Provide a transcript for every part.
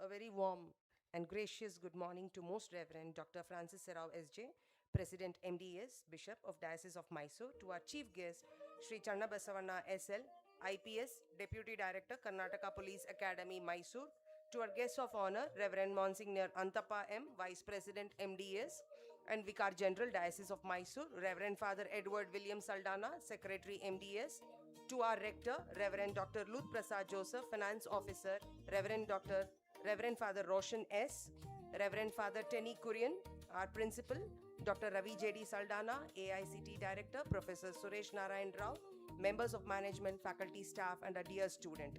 A very warm and gracious good morning to Most Reverend Dr. Francis Serrao S.J., President MDES, Bishop of Diocese of Mysore, to our Chief Guest, Sri Channabasavanna S.L., I.P.S, Deputy Director, Karnataka Police Academy, Mysore, to our guest of honor, Reverend Msgr Anthappa M, Vice President MDES, and Vicar General, Diocese of Mysore, Reverend Father Edward William Saldanha, Secretary MDES, to our Rector, Reverend Dr. Luth Prasad Joseph, Finance Officer, Reverend Father Roshan S., Reverend Father Tenny Kurian, our Principal, Dr. Ravi J.D. Saldanha, AICT Director, Professor Suresh Narayan Rao, members of management, faculty, staff, and a dear student.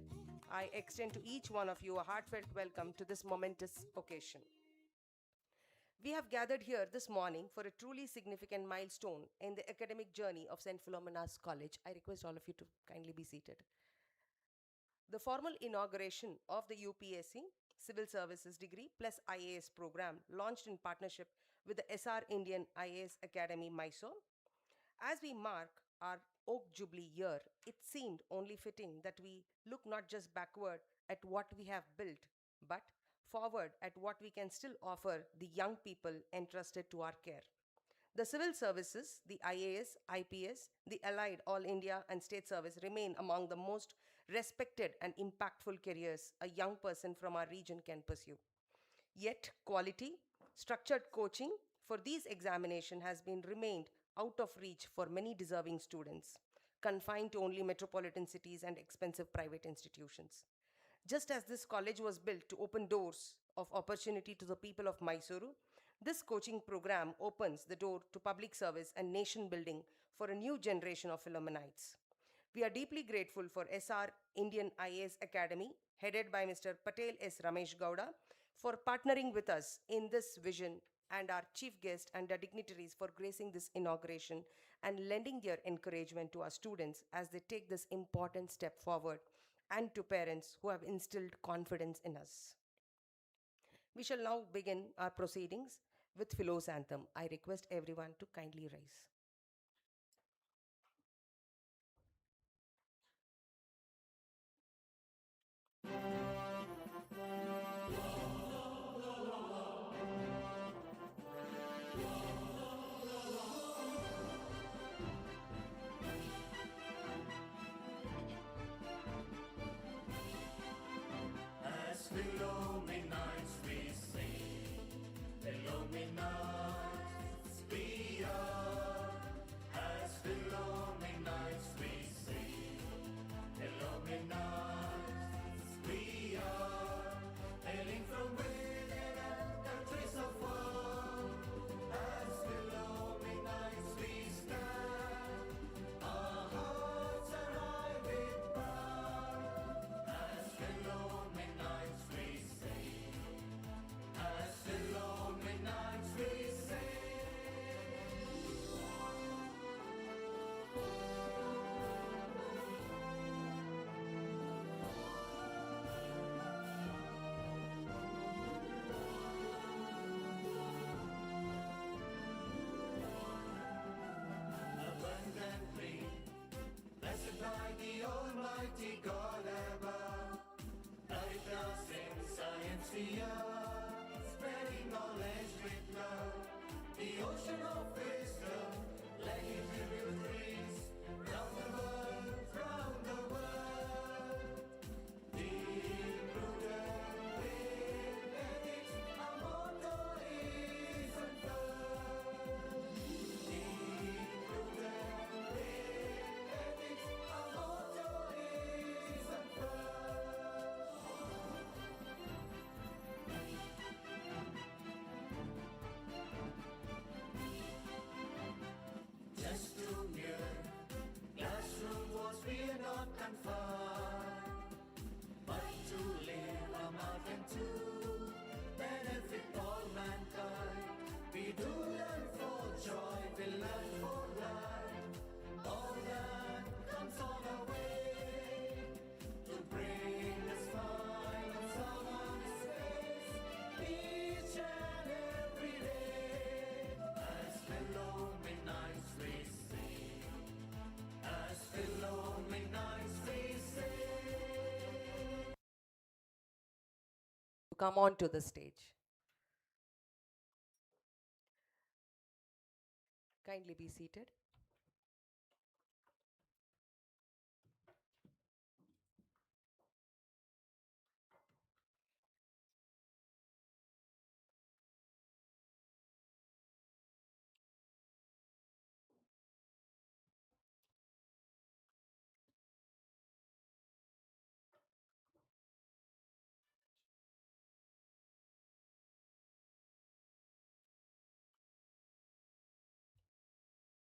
I extend to each one of you a heartfelt welcome to this momentous occasion. We have gathered here this morning for a truly significant milestone in the academic journey of St. Philomena's College. I request all of you to kindly be seated. The formal inauguration of the UPSC Civil Services Degree plus IAS program launched in partnership with the SR Indian IAS Academy, Mysore. As we mark our Oak Jubilee year, it seemed only fitting that we look not just backward at what we have built, but forward at what we can still offer the young people entrusted to our care. The civil services, the IAS, I.P.S, the allied All India and state service remain among the most respected and impactful careers a young person from our region can pursue. Yet, quality, structured coaching for these examinations has been remained out of reach for many deserving students, confined to only metropolitan cities and expensive private institutions. Just as this college was built to open doors of opportunity to the people of Mysuru, this coaching program opens the door to public service and nation building for a new generation of Philomenites. We are deeply grateful for SR Indian IAS Academy, headed by Mr. Patel S. Ramesh Gowda, for partnering with us in this vision, and our chief guest and the dignitaries for gracing this inauguration and lending their encouragement to our students as they take this important step forward, and to parents who have instilled confidence in us. We shall now begin our proceedings with Philo's anthem. I request everyone to kindly rise. As Philomenites we sing, Philomenites we are. As Philomenites we sing, Philomenites we are. Hailing from within countries of war, as Philomenites we stand. Our hearts are high with pride. As Philomenites we sing, as Philomenites we sing. Abundantly, blessed by the Almighty God above, guide us in science we are, spreading knowledge with love, the ocean of wisdom, let it breeze round the world, round the world. Deep prudent with ethics, our motto is unfurled. Deep prudent with ethics, our motto is unfurled. come on to the stage. Kindly be seated.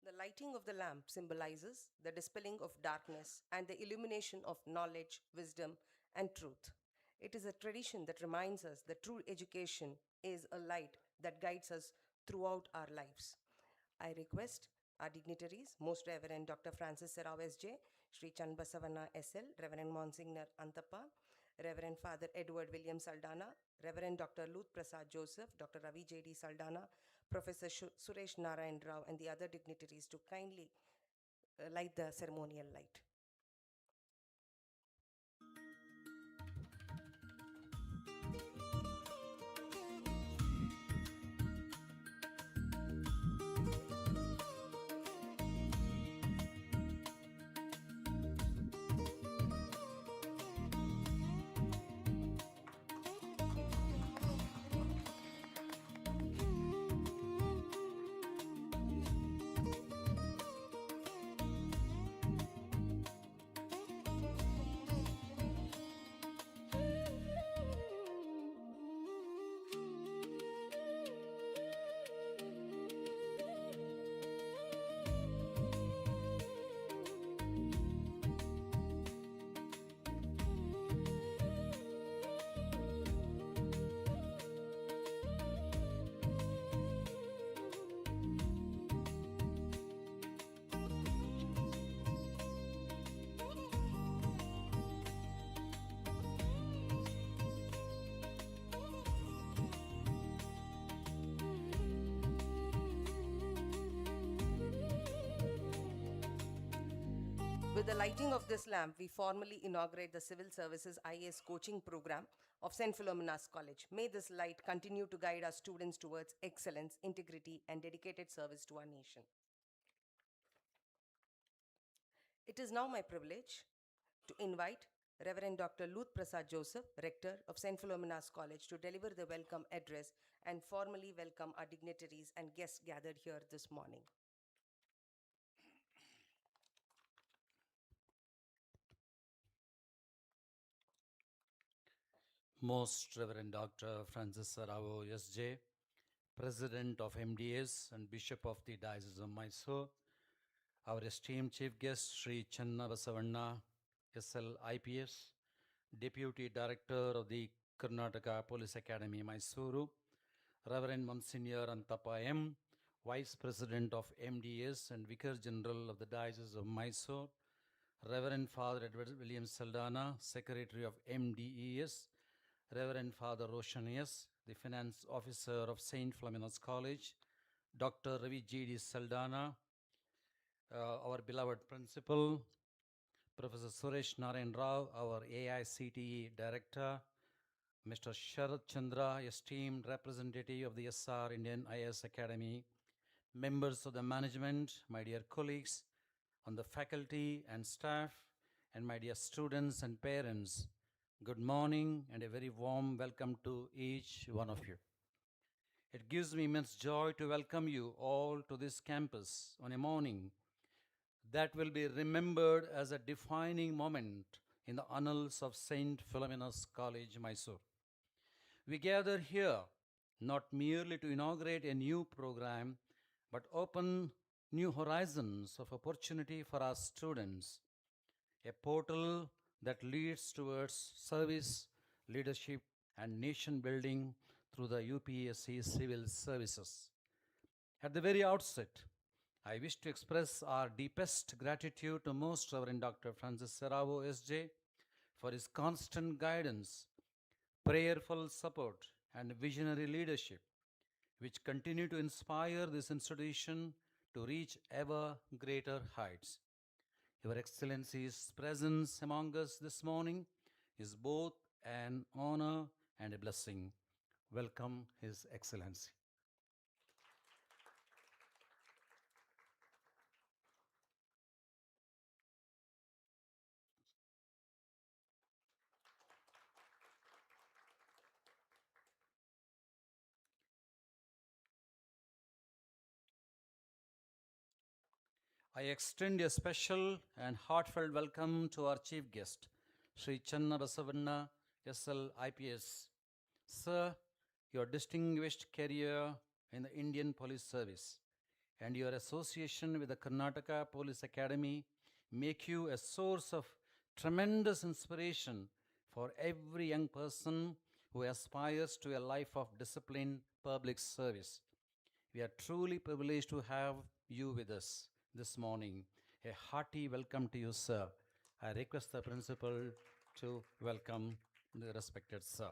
The lighting of the lamp symbolizes the dispelling of darkness and the illumination of knowledge, wisdom, and truth. It is a tradition that reminds us that true education is a light that guides us throughout our lives. I request our dignitaries, Most Reverend Dr. Francis Serrao S.J., Sri Channabasavanna S.L., Reverend Msgr Anthappa, Reverend Father Edward William Saldanha, Reverend Dr. Luth Prasad Joseph, Dr. Ravi J.D. Saldanha, Professor Suresh Narayan Rao, and the other dignitaries to kindly light the ceremonial light. With the lighting of this lamp, we formally inaugurate the Civil Services I.A.S coaching program of St. Philomena's College. May this light continue to guide our students towards excellence, integrity, and dedicated service to our nation. It is now my privilege to invite Reverend Dr. Luth Prasad Joseph, Rector of St. Philomena's College, to deliver the welcome address and formally welcome our dignitaries and guests gathered here this morning. Most Reverend Dr. Francis Serrao S.J., President of MDES and Bishop of the Diocese of Mysore, our esteemed Chief Guest, Sri Channabasavanna S.L. I.P.S, Deputy Director of the Karnataka Police Academy, Mysuru, Reverend Msgr Anthappa M, Vice President of MDES and Vicar General of the Diocese of Mysore, Reverend Father Edward William Saldanha, Secretary of MDES, Reverend Father Roshan S., the Finance Officer of St. Philomena's College, Dr. Ravi J.D. Saldanha, our beloved Principal, Professor Suresh Narayan Rao, our AICTE Director, Mr. Sharat Chandra, esteemed representative of the SR Indian IAS Academy, members of the management, my dear colleagues, on the faculty and staff, and my dear students and parents, good morning and a very warm welcome to each one of you. It gives me immense joy to welcome you all to this campus on a morning that will be remembered as a defining moment in the annals of St. Philomena's College, Mysore. We gather here not merely to inaugurate a new program, but open new horizons of opportunity for our students, a portal that leads towards service, leadership, and nation building through the UPSC Civil Services. At the very outset, I wish to express our deepest gratitude to Most Reverend Dr. Francis Serrao S.J. for his constant guidance, prayerful support, and visionary leadership, which continue to inspire this institution to reach ever greater heights. Your Excellency's presence among us this morning is both an honor and a blessing. Welcome, His Excellency. I extend a special and heartfelt welcome to our chief guest, Sri Channabasavanna S.L. I.P.S. Sir, your distinguished career in the Indian Police Service and your association with the Karnataka Police Academy make you a source of tremendous inspiration for every young person who aspires to a life of disciplined public service. We are truly privileged to have you with us this morning. A hearty welcome to you, sir. I request the principal to welcome the respected sir.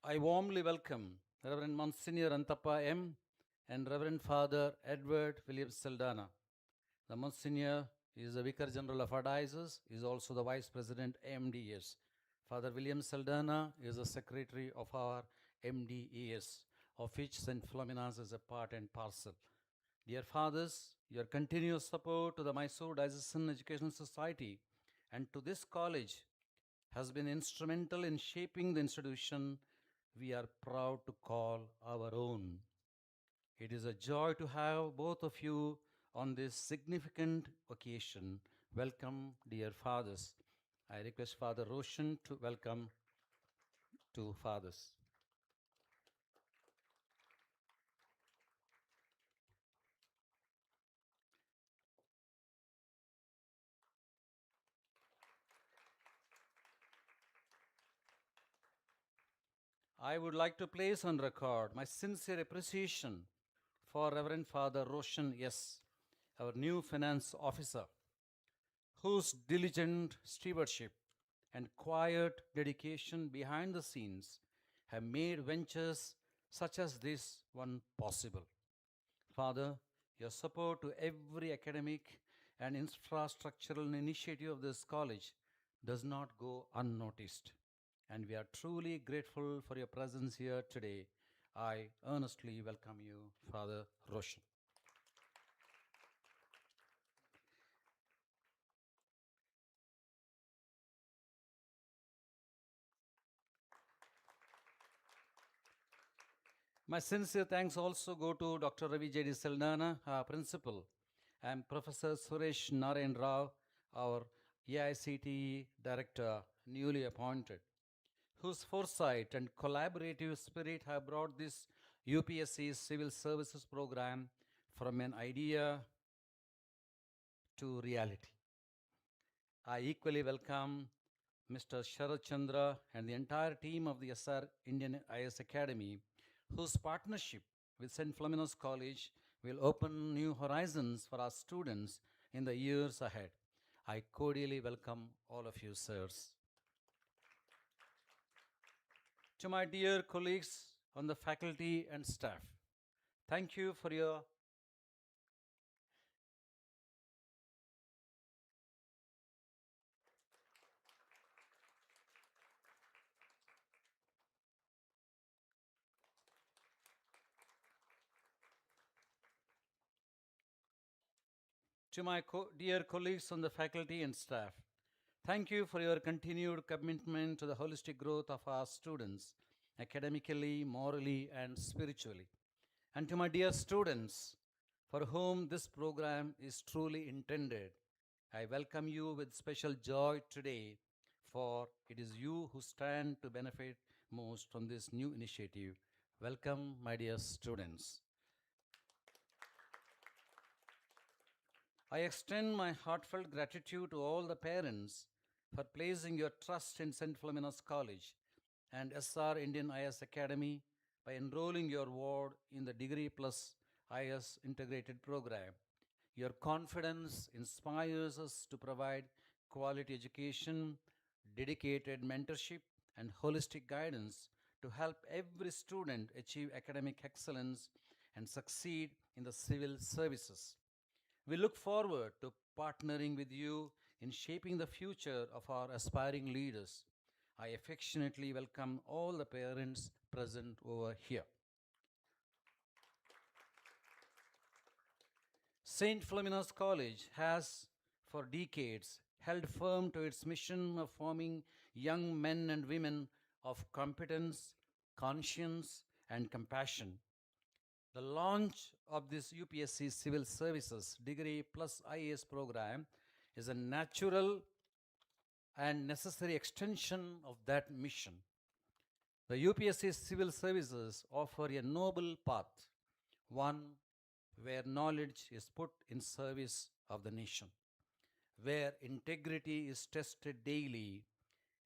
I warmly welcome Reverend Msgr Anthappa M and Reverend Father Edward William Saldanha. The Msgr is the Vicar General of our Diocese, is also the Vice President MDES. Father William Saldanha is the Secretary of our MDES, of which St. PHILOMENA'S is a part and parcel. Dear Fathers, your continuous support to the Mysore Diocesan Educational Society and to this college has been instrumental in shaping the institution we are proud to call our own. It is a joy to have both of you on this significant occasion. Welcome, dear fathers. I request Father Roshan to welcome two fathers. I would like to place on record my sincere appreciation for Reverend Father Roshan S., our new finance officer, whose diligent stewardship and quiet dedication behind the scenes have made ventures such as this one possible. Father, your support to every academic and infrastructural initiative of this college does not go unnoticed, and we are truly grateful for your presence here today. I earnestly welcome you, Father Roshan. My sincere thanks also go to Dr. Ravi J.D. Saldanha, our principal, and Professor Suresh Narayan Rao, our AICTE director, newly appointed, whose foresight and collaborative spirit have brought this UPSC civil services program from an idea to reality. I equally welcome Mr. Sharad Chandra and the entire team of the SR Indian IAS Academy, whose partnership with St. Philomena's College will open new horizons for our students in the years ahead. I cordially welcome all of you, sirs. To my dear colleagues on the faculty and staff, thank you for your To my dear colleagues on the faculty and staff, thank you for your continued commitment to the holistic growth of our students, academically, morally, and spiritually. And to my dear students, for whom this program is truly intended, I welcome you with special joy today, for it is you who stand to benefit most from this new initiative. Welcome, my dear students. I extend my heartfelt gratitude to all the parents for placing your trust in St. Philomena's College and SR Indian IAS Academy by enrolling your ward in the Degree Plus IAS integrated program. Your confidence inspires us to provide quality education, dedicated mentorship, and holistic guidance to help every student achieve academic excellence and succeed in the civil services. We look forward to partnering with you in shaping the future of our aspiring leaders. I affectionately welcome all the parents present over here. St. Philomena's College has, for decades, held firm to its mission of forming young men and women of competence, conscience, and compassion. The launch of this UPSC Civil Services Degree Plus IAS program is a natural and necessary extension of that mission. The UPSC Civil Services offer a noble path, one where knowledge is put in service of the nation, where integrity is tested daily,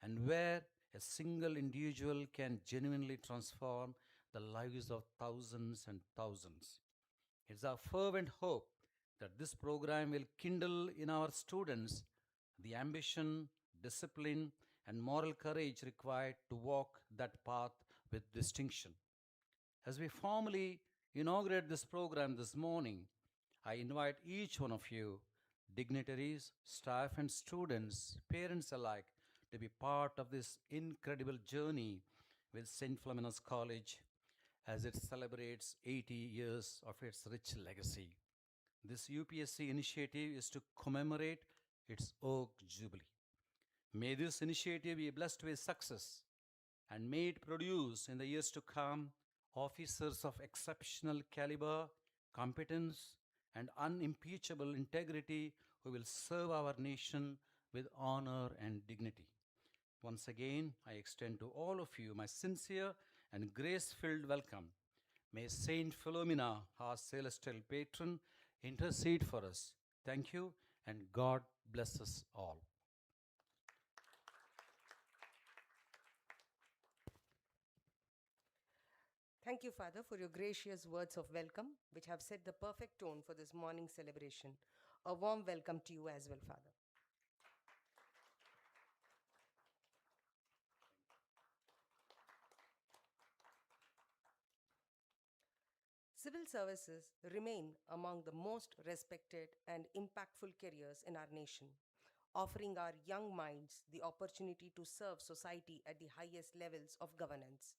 and where a single individual can genuinely transform the lives of thousands and thousands. It's our fervent hope that this program will kindle in our students the ambition, discipline, and moral courage required to walk that path with distinction. As we formally inaugurate this program this morning, I invite each one of you, dignitaries, staff, and students, parents alike, to be part of this incredible journey with St. Philomena's College as it celebrates 80 years of its rich legacy. This UPSC initiative is to commemorate its Oak Jubilee. May this initiative be blessed with success and may it produce in the years to come officers of exceptional caliber, competence, and unimpeachable integrity who will serve our nation with honor and dignity. Once again, I extend to all of you my sincere and grace filled welcome. May Saint Philomena, our celestial patron, intercede for us. Thank you, and God bless us all. Thank you, Father, for your gracious words of welcome, which have set the perfect tone for this morning celebration. A warm welcome to you as well, Father. Civil services remain among the most respected and impactful careers in our nation, offering our young minds the opportunity to serve society at the highest levels of governance.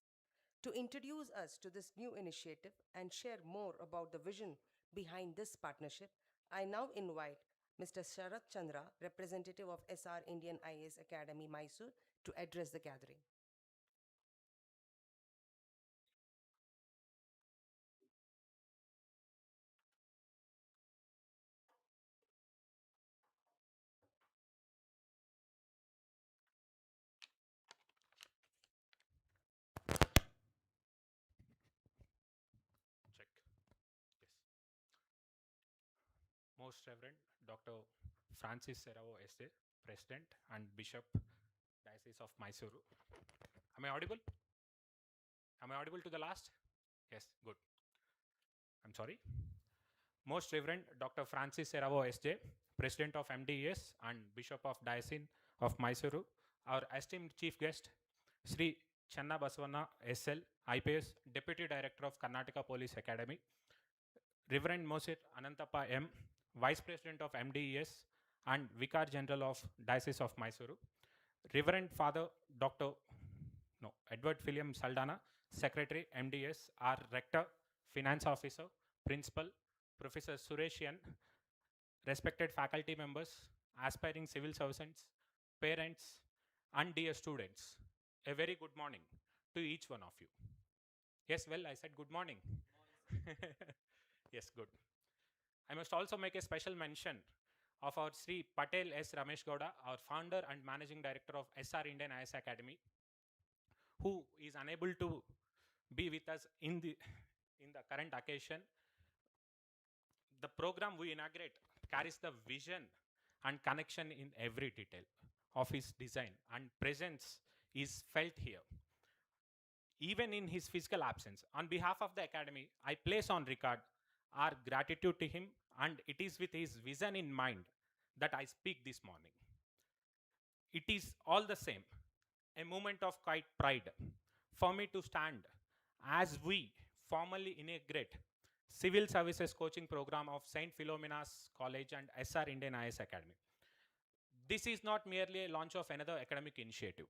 To introduce us to this new initiative and share more about the vision behind this partnership, I now invite Mr. Sharat Chandra, representative of SR Indian IAS Academy, Mysore, to address the gathering. Check. Yes. Most Reverend Dr. Francis Serrao S.L, President and Bishop, Diocese of Mysuru. Am I audible? Am I audible to the last? Yes, good. I'm sorry. Most Reverend Dr. Francis Serrao S.J, President of MDES and Bishop of Diocese of Mysuru. Our esteemed Chief Guest, Sri Channabasavanna S.L, I.P.S, Deputy Director of Karnataka Police Academy. Reverend Msgr Anthappa M, Vice President of MDES and Vicar General of Diocese of Mysuru. Reverend Father Dr. Edward William Saldanha, Secretary, MDES, our Rector, Finance Officer, Principal, Professor Sureshian, respected faculty members, aspiring civil servants, parents, and dear students. A very good morning to each one of you. Yes, well, I said good morning. Yes, good. I must also make a special mention of our Sri Patel S. Ramesh Gowda, our founder and managing director of SR Indian IAS Academy, who is unable to be with us in the current occasion. The program we inaugurate carries the vision and connection in every detail of his design, and presence is felt here, even in his physical absence. On behalf of the Academy, I place on record our gratitude to him, and it is with his vision in mind that I speak this morning. It is all the same a moment of quite pride for me to stand as we formally integrate Civil Services Coaching Program of St. Philomena's College and SR Indian IAS Academy. This is not merely a launch of another academic initiative.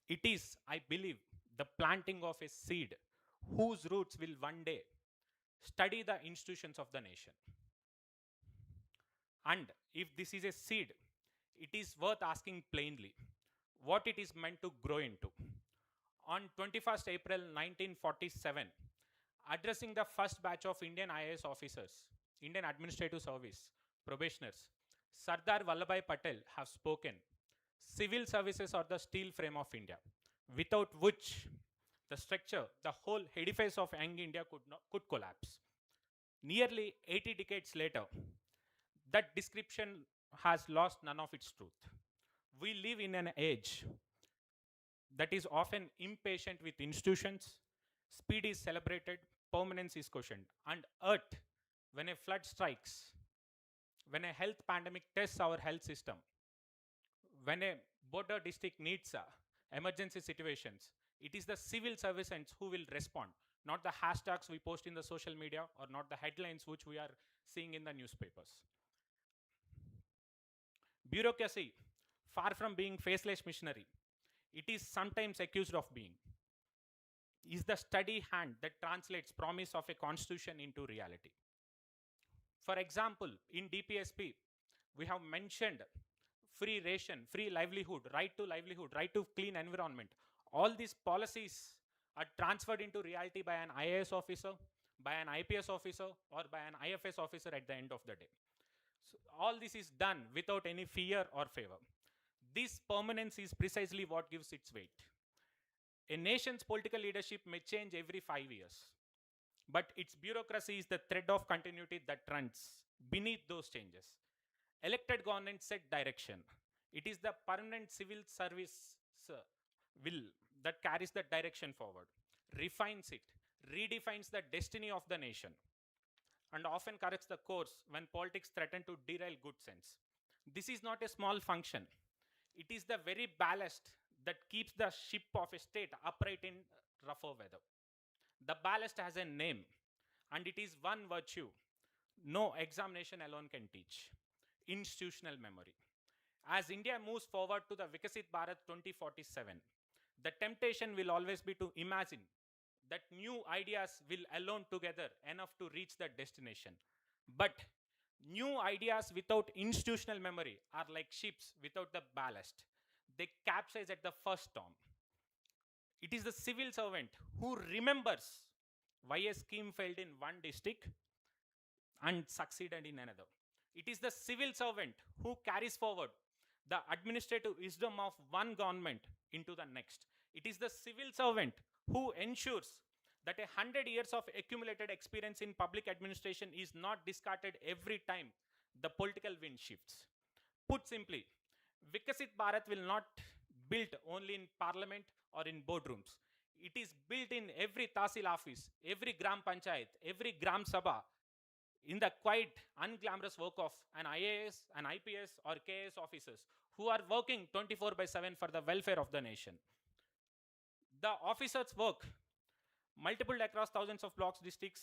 It is, I believe, the planting of a seed whose roots will one day study the institutions of the nation. And if this is a seed, it is worth asking plainly what it is meant to grow into. On 21st April 1947, addressing the first batch of Indian IAS officers, Indian Administrative Service, probationers, Sardar Vallabhbhai Patel have spoken, civil services are the steel frame of India, without which the structure, the whole edifice of young India could collapse. Nearly 80 decades later, that description has lost none of its truth. We live in an age that is often impatient with institutions, speed is celebrated, permanence is questioned, and earth, when a flood strikes, when a health pandemic tests our health system, when a border district needs emergency situations, it is the civil servants who will respond, not the hashtags we post in the social media or not the headlines which we are seeing in the newspapers. Bureaucracy, far from being faceless machinery, it is sometimes accused of being, is the steady hand that translates promise of a constitution into reality. For example, in DPSP, we have mentioned free ration, free livelihood, right to clean environment. All these policies are transferred into reality by an IAS officer, by an I.P.S officer, or by an I.F.S officer at the end of the day. So all this is done without any fear or favor. This permanence is precisely what gives its weight. A nation's political leadership may change every 5 years, but its bureaucracy is the thread of continuity that runs beneath those changes. Elected government set direction. It is the permanent civil service will that carries the direction forward, refines it, redefines the destiny of the nation, and often corrects the course when politics threaten to derail good sense. This is not a small function. It is the very ballast that keeps the ship of a state upright in rougher weather. The ballast has a name, and it is one virtue no examination alone can teach: institutional memory. As India moves forward to the Vikasit Bharat 2047, the temptation will always be to imagine that new ideas will alone together enough to reach that destination. But new ideas without institutional memory are like ships without the ballast. They capsize at the first storm. It is the civil servant who remembers why a scheme failed in one district and succeeded in another. It is the civil servant who carries forward the administrative wisdom of one government into the next. It is the civil servant who ensures that 100 years of accumulated experience in public administration is not discarded every time the political wind shifts. Put simply, Vikasit Bharat will not built only in parliament or in boardrooms. It is built in every Tahsil office, every Gram Panchayat, every Gram Sabha, in the quiet, unglamorous work of an IAS, an I.P.S or K.S officers who are working 24/7 for the welfare of the nation. The officers' work, multiple across thousands of blocks, districts,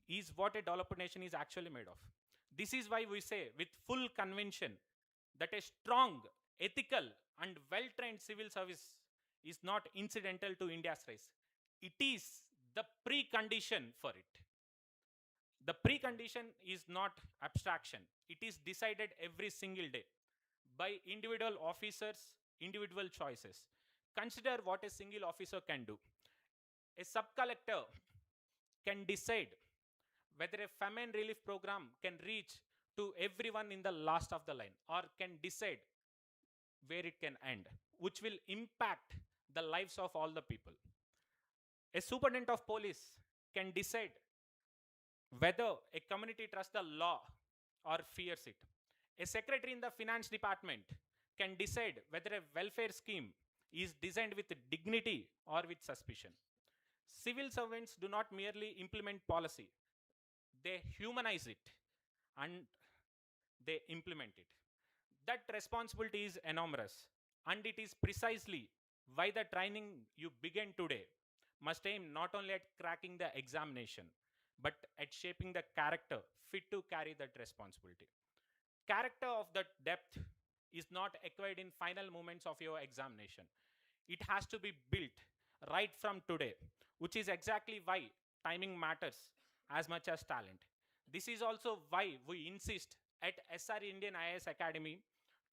is what a developed nation is actually made of. This is why we say with full conviction that a strong, ethical, and well-trained civil service is not incidental to India's rise. It is the precondition for it. The precondition is not abstraction. It is decided every single day by individual officers, individual choices. Consider what a single officer can do. A sub-collector can decide whether a famine relief program can reach to everyone in the last of the line, or can decide where it can end, which will impact the lives of all the people. A superintendent of police can decide whether a community trusts the law or fears it. A secretary in the finance department can decide whether a welfare scheme is designed with dignity or with suspicion. Civil servants do not merely implement policy, they humanize it and they implement it. That responsibility is enormous, and it is precisely why the training you begin today must aim not only at cracking the examination, but at shaping the character fit to carry that responsibility. Character of that depth is not acquired in final moments of your examination. It has to be built right from today, which is exactly why timing matters as much as talent. This is also why we insist at SR Indian IAS Academy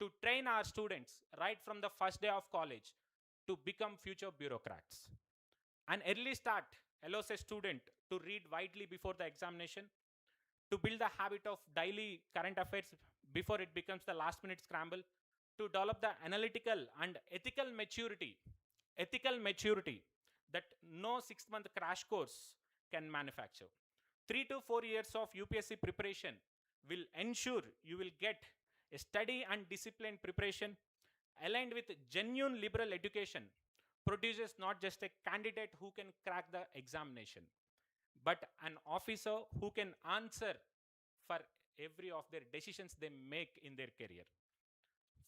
to train our students right from the first day of college to become future bureaucrats. An early start allows a student to read widely before the examination, to build the habit of daily current affairs before it becomes the last minute scramble, to develop the analytical and ethical maturity that no 6 month crash course can manufacture. 3 to 4 years of UPSC preparation will ensure you will get a steady and disciplined preparation aligned with genuine liberal education produces not just a candidate who can crack the examination, but an officer who can answer for every of their decisions they make in their career.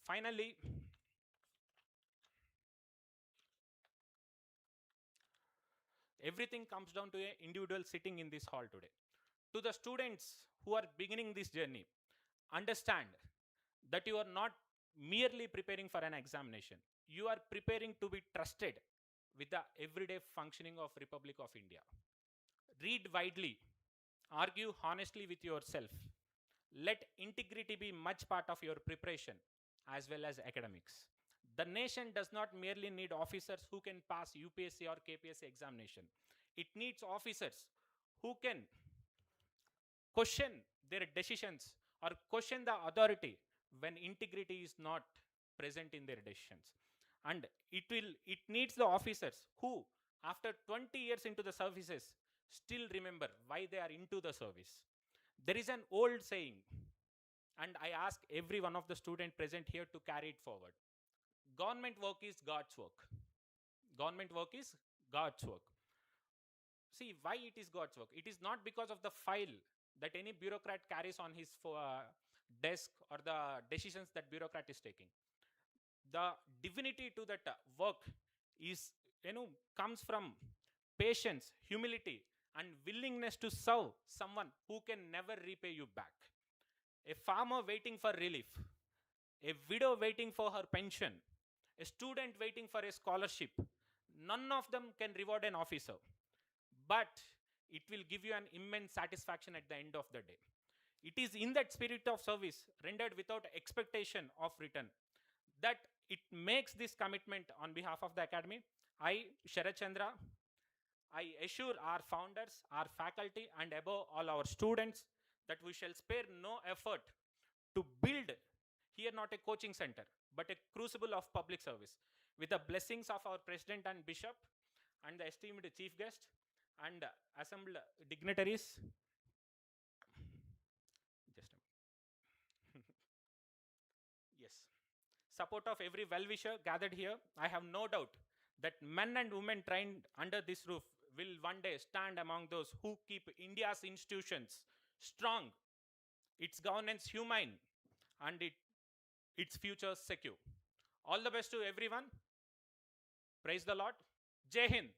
Finally, everything comes down to an individual sitting in this hall today. To the students who are beginning this journey, understand that you are not merely preparing for an examination. You are preparing to be trusted with the everyday functioning of Republic of India. Read widely, argue honestly with yourself. Let integrity be much part of your preparation as well as academics. The nation does not merely need officers who can pass UPSC or KPSC examination. It needs officers who can question their decisions or question the authority when integrity is not present in their decisions. And it needs the officers who, after 20 years into the services, still remember why they are into the service. There is an old saying, and I ask every one of the student present here to carry it forward. Government work is God's work. Government work is God's work. See, why it is God's work? It is not because of the file that any bureaucrat carries on his desk or the decisions that bureaucrat is taking. The divinity to that work is, comes from patience, humility, and willingness to serve someone who can never repay you back. A farmer waiting for relief, a widow waiting for her pension, a student waiting for a scholarship. None of them can reward an officer, but it will give you an immense satisfaction at the end of the day. It is in that spirit of service, rendered without expectation of return, that it makes this commitment on behalf of the Academy. I, Sharat Chandra, I assure our founders, our faculty, and above all our students that we shall spare no effort to build here not a coaching center, but a crucible of public service. With the blessings of our President and Bishop, and the esteemed Chief Guest, and assembled dignitaries. Just a minute. Yes. Support of every well-wisher gathered here, I have no doubt that men and women trained under this roof will one day stand among those who keep India's institutions strong, its governance humane, and its future secure. All the best to everyone. Praise the Lord. Jai Hind.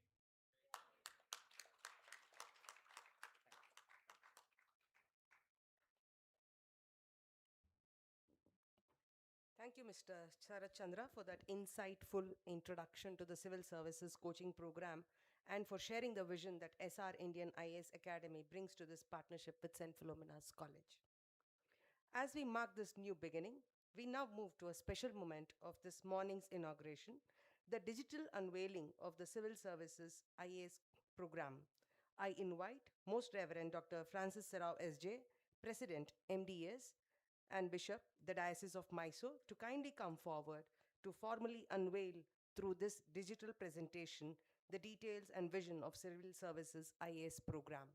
Thank you, Mr. Sharat Chandra, for that insightful introduction to the Civil Services Coaching Program and for sharing the vision that SR Indian IAS Academy brings to this partnership with St. Philomena's College. As we mark this new beginning, we now move to a special moment of this morning's inauguration, the digital unveiling of the Civil Services IAS program. I invite Most Reverend Dr. Serrao S.J., President, MDES, and Bishop, the Diocese of Mysore, to kindly come forward to formally unveil through this digital presentation the details and vision of Civil Services IAS program.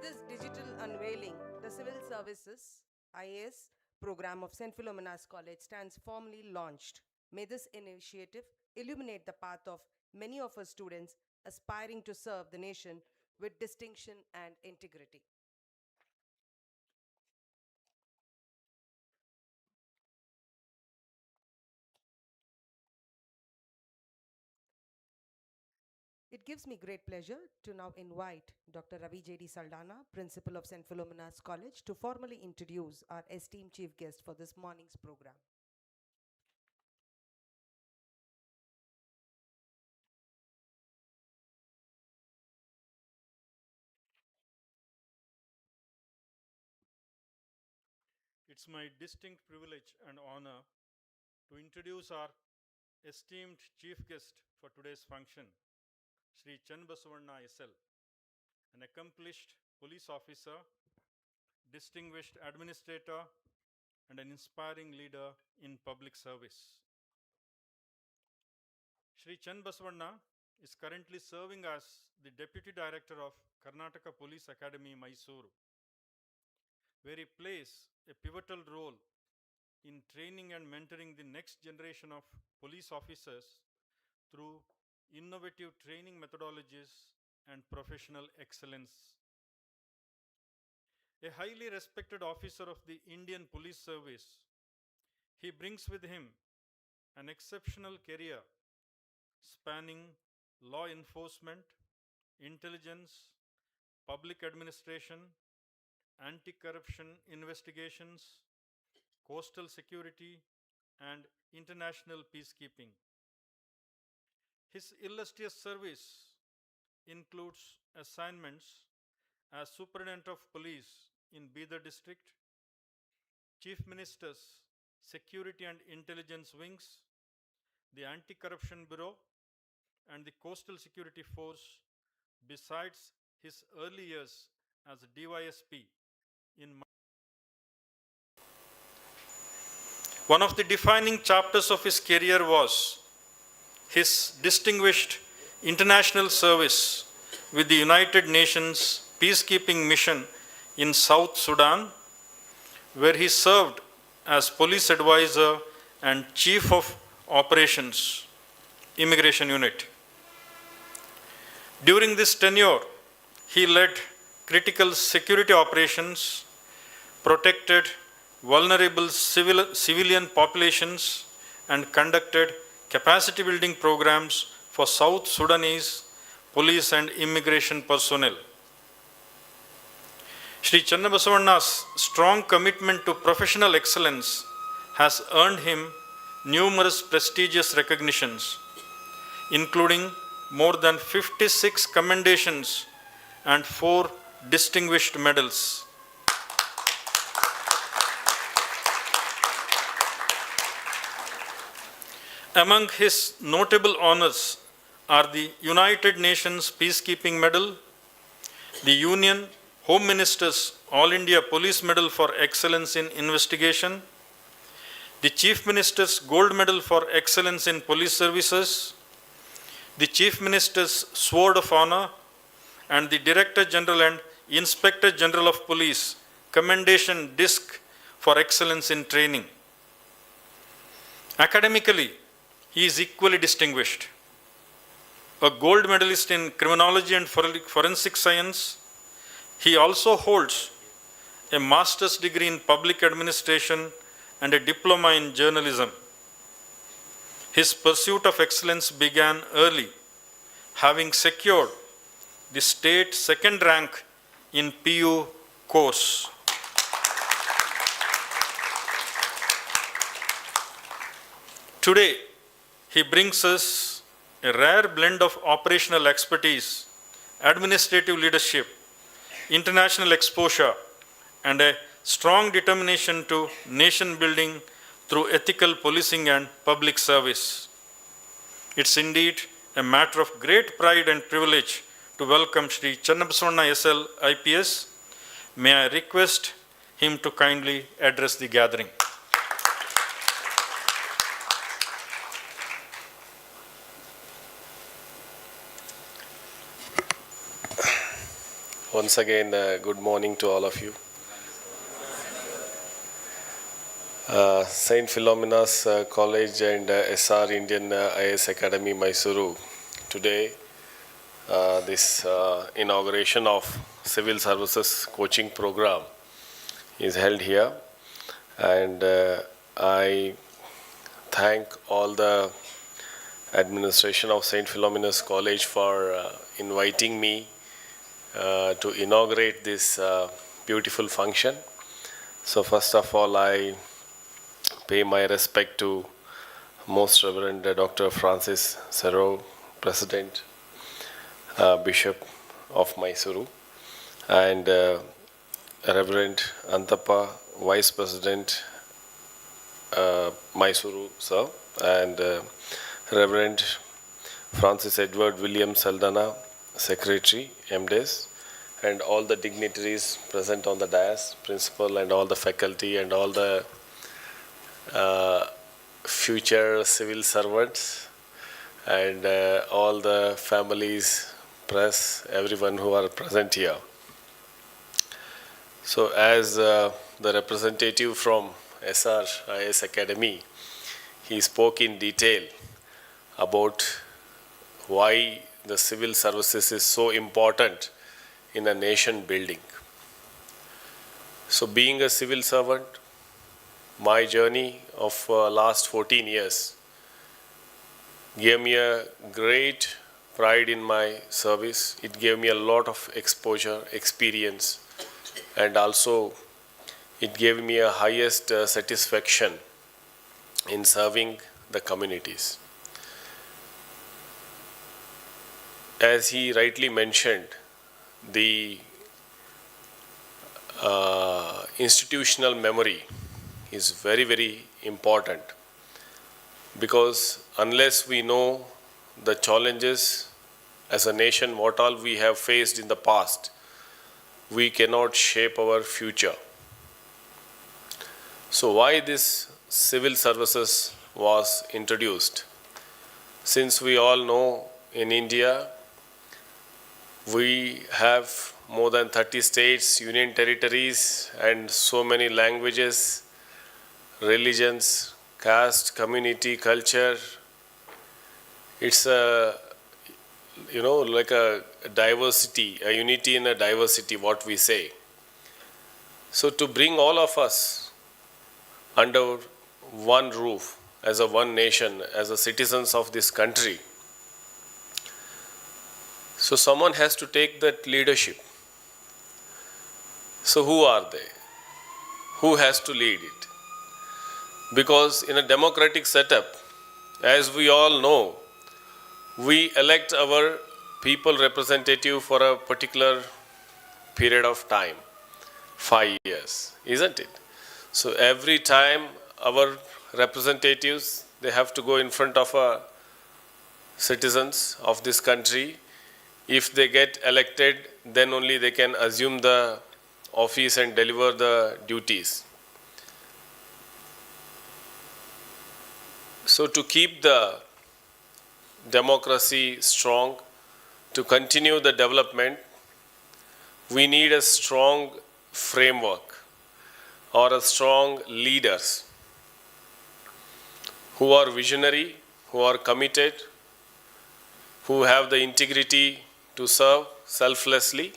With this digital unveiling, the Civil Services IAS program of St. Philomena's College stands formally launched. May this initiative illuminate the path of many of our students aspiring to serve the nation with distinction and integrity. It gives me great pleasure to now invite Dr. Ravi J.D. Saldanha, Principal of St. Philomena's College, to formally introduce our esteemed chief guest for this morning's program. It's my distinct privilege and honor to introduce our esteemed chief guest for today's function, Sri Channabasavanna S.L, an accomplished police officer, distinguished administrator, and an inspiring leader in public service. Sri Channabasavanna is currently serving as the Deputy Director of Karnataka Police Academy, Mysuru, where he plays a pivotal role in training and mentoring the next generation of police officers through innovative training methodologies and professional excellence. A highly respected officer of the Indian Police Service, he brings with him an exceptional career spanning law enforcement, intelligence, public administration, anti-corruption investigations, coastal security, and international peacekeeping. His illustrious service includes assignments as Superintendent of Police in Bidar District, Chief Minister's Security and Intelligence Wings, the Anti-Corruption Bureau, and the Coastal Security Force, besides his early years as DYSP in One of the defining chapters of his career was his distinguished international service with the United Nations peacekeeping mission in South Sudan, where he served as police advisor and chief of operations, Immigration Unit. During this tenure, he led critical security operations, protected vulnerable civilian populations, and conducted capacity building programs for South Sudanese police and immigration personnel. Sri Channabasavanna's strong commitment to professional excellence has earned him numerous prestigious recognitions, including more than 56 commendations and 4 distinguished medals. Among his notable honors are the United Nations Peacekeeping Medal, the Union Home Minister's All India Police Medal for Excellence in Investigation, the Chief Minister's Gold Medal for Excellence in Police Services, the Chief Minister's Sword of Honor, and the Director General and Inspector General of Police Commendation Disc for Excellence in Training. Academically, he is equally distinguished. A gold medalist in criminology and forensic science, he also holds a master's degree in public administration and a diploma in journalism. His pursuit of excellence began early, having secured the state second rank in PU course. Today, he brings us a rare blend of operational expertise, administrative leadership, international exposure, and a strong determination to nation building through ethical policing and public service. It's indeed a matter of great pride and privilege to welcome Sri Channabasavanna S.L. I.P.S. May I request him to kindly address the gathering. Once again, good morning to all of you. St. Philomena's College and SR Indian IAS Academy, Mysuru. Today, this inauguration of Civil Services Coaching Program is held here. And I thank all the administration of St. Philomena's College for inviting me to inaugurate this beautiful function. So first of all, I pay my respect to Most Reverend Dr. Francis Serrao, President, Bishop of Mysuru, and Reverend Anthappa, Vice President, Mysuru, sir, and Reverend Francis Edward William Saldanha, Secretary, MDES, and all the dignitaries present on the dais, principal and all the faculty and all the future civil servants and all the families, press, everyone who are present here. So as the representative from SRIS Academy, he spoke in detail about why the civil services is so important in a nation building. So being a civil servant, my journey of last 14 years gave me a great pride in my service. It gave me a lot of exposure, experience, and also it gave me a highest satisfaction in serving the communities. As he rightly mentioned, the institutional memory is very, very important, because unless we know the challenges as a nation, what all we have faced in the past, we cannot shape our future. So why this civil services was introduced? Since we all know in India, we have more than 30 states, union territories, and so many languages, religions, caste, community, culture. It's a, like a diversity, a unity in a diversity, what we say. So to bring all of us under one roof, as a one nation, as a citizens of this country, so someone has to take that leadership. So who are they? Who has to lead it? Because in a democratic setup, as we all know, we elect our people representative for a particular period of time, 5 years, isn't it? So every time our representatives, they have to go in front of citizens of this country. If they get elected, then only they can assume the office and deliver the duties. So to keep the democracy strong, to continue the development, we need a strong framework or a strong leaders who are visionary, who are committed, who have the integrity to serve selflessly.